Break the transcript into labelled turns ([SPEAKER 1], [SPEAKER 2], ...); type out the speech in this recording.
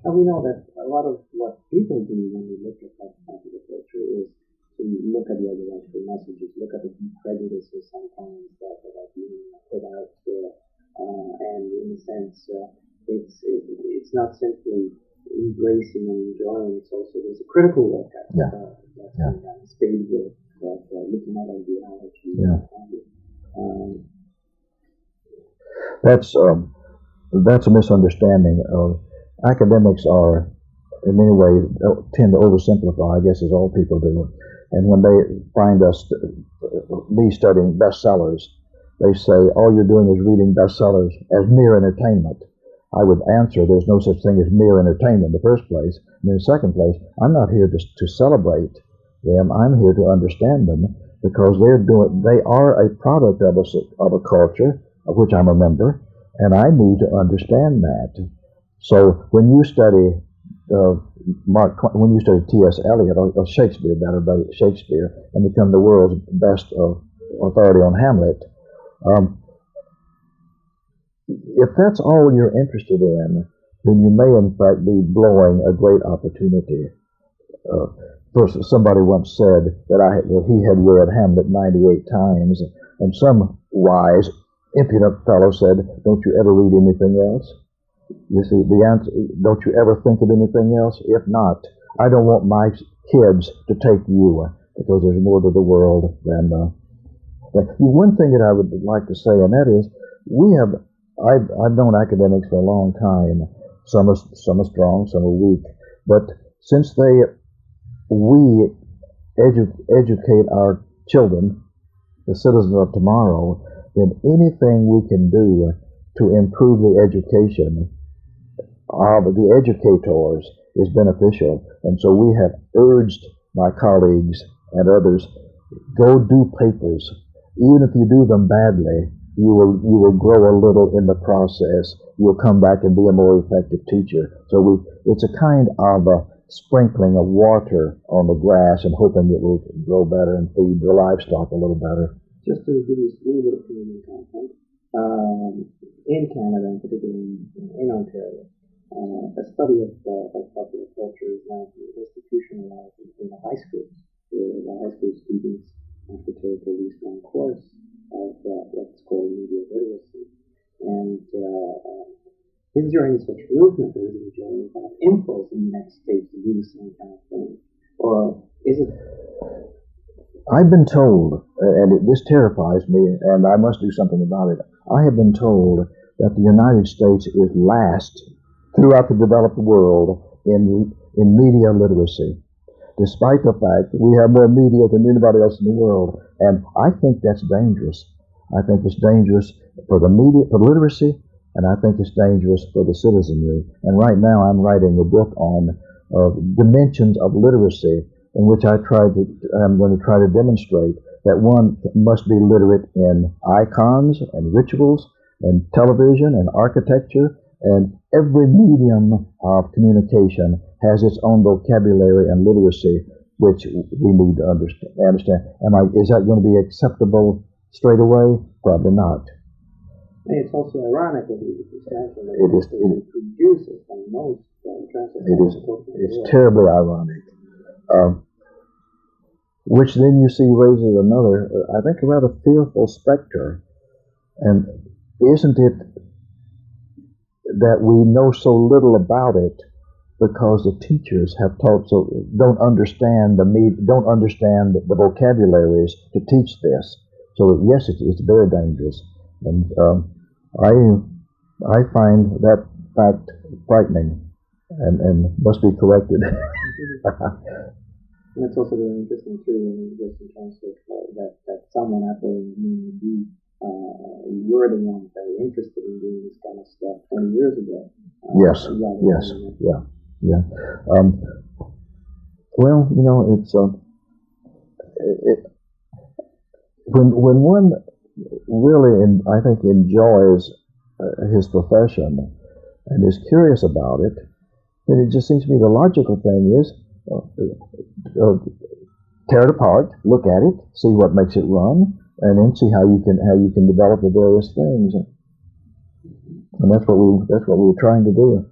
[SPEAKER 1] And we know that a lot of what people do when they look at that popular culture is to look at the ideological messages, look at the deep prejudices sometimes that are being put out there, and in a sense, it's not simply embracing and enjoying, it's also there's a critical look at that's being done, spade work, looking at ideology.
[SPEAKER 2] That's a misunderstanding. Academics are, in many ways, tend to oversimplify, I guess, as all people do. And when they find me studying bestsellers, they say, all you're doing is reading bestsellers as mere entertainment. I would answer, there's no such thing as mere entertainment in the first place. And in the second place, I'm not here to celebrate them. I'm here to understand them, because they are a product of a culture of which I'm a member, and I need to understand that. So when you study when you study T.S. Eliot or Shakespeare, Shakespeare, and become the world's best authority on Hamlet, if that's all you're interested in, then you may in fact be blowing a great opportunity. First, somebody once said that he had read Hamlet 98 times, and some wise, impudent fellow said, "Don't you ever read anything else?" You see, the answer, don't you ever think of anything else? If not, I don't want my kids to take you, because there's more to the world than... One thing that I would like to say, and that is, I've known academics for a long time. Some are strong, some are weak. But since we educate our children, the citizens of tomorrow, then anything we can do to improve the education of the educators is beneficial. And so we have urged my colleagues and others, go do papers. Even if you do them badly, you will grow a little in the process. You'll come back and be a more effective teacher. So it's a kind of a sprinkling of water on the grass and hoping it will grow better and feed the livestock a little better.
[SPEAKER 1] Just to give you a little bit of Canadian content, in Canada, and particularly in Ontario, a study of popular culture is now institutionalized in the high schools, where the high school students have to take at least one course of what's called media literacy. And is there any such movement, or is there any kind of impulse in the United States to do the same kind of thing? Or is it...
[SPEAKER 2] I've been told, and this terrifies me, and I must do something about it. I have been told that the United States is last throughout the developed world in media literacy, despite the fact that we have more media than anybody else in the world. And I think that's dangerous. I think it's dangerous for the media, for literacy, and I think it's dangerous for the citizenry. And right now I'm writing a book on dimensions of literacy, in which I'm going to try to demonstrate that one must be literate in icons and rituals and television and architecture, and every medium of communication has its own vocabulary and literacy, which we need to understand. Is that going to be acceptable straight away? Probably not.
[SPEAKER 1] It's also ironic that it produces and most
[SPEAKER 2] it's terribly ironic. Which then you see raises another, I think, a rather fearful specter. And isn't it that we know so little about it because the teachers have taught don't understand the vocabularies to teach this? So yes, it's very dangerous, and I find that fact frightening and must be corrected.
[SPEAKER 1] And it's also very interesting too, just in terms of that someone out there may be you're the one very interested in doing this kind of stuff 20 years ago. Yeah.
[SPEAKER 2] Well, it's when one really, I think, enjoys his profession and is curious about it, then it just seems to me the logical thing is tear it apart, look at it, see what makes it run, and then see how you can develop the various things. And that's what we were trying to do.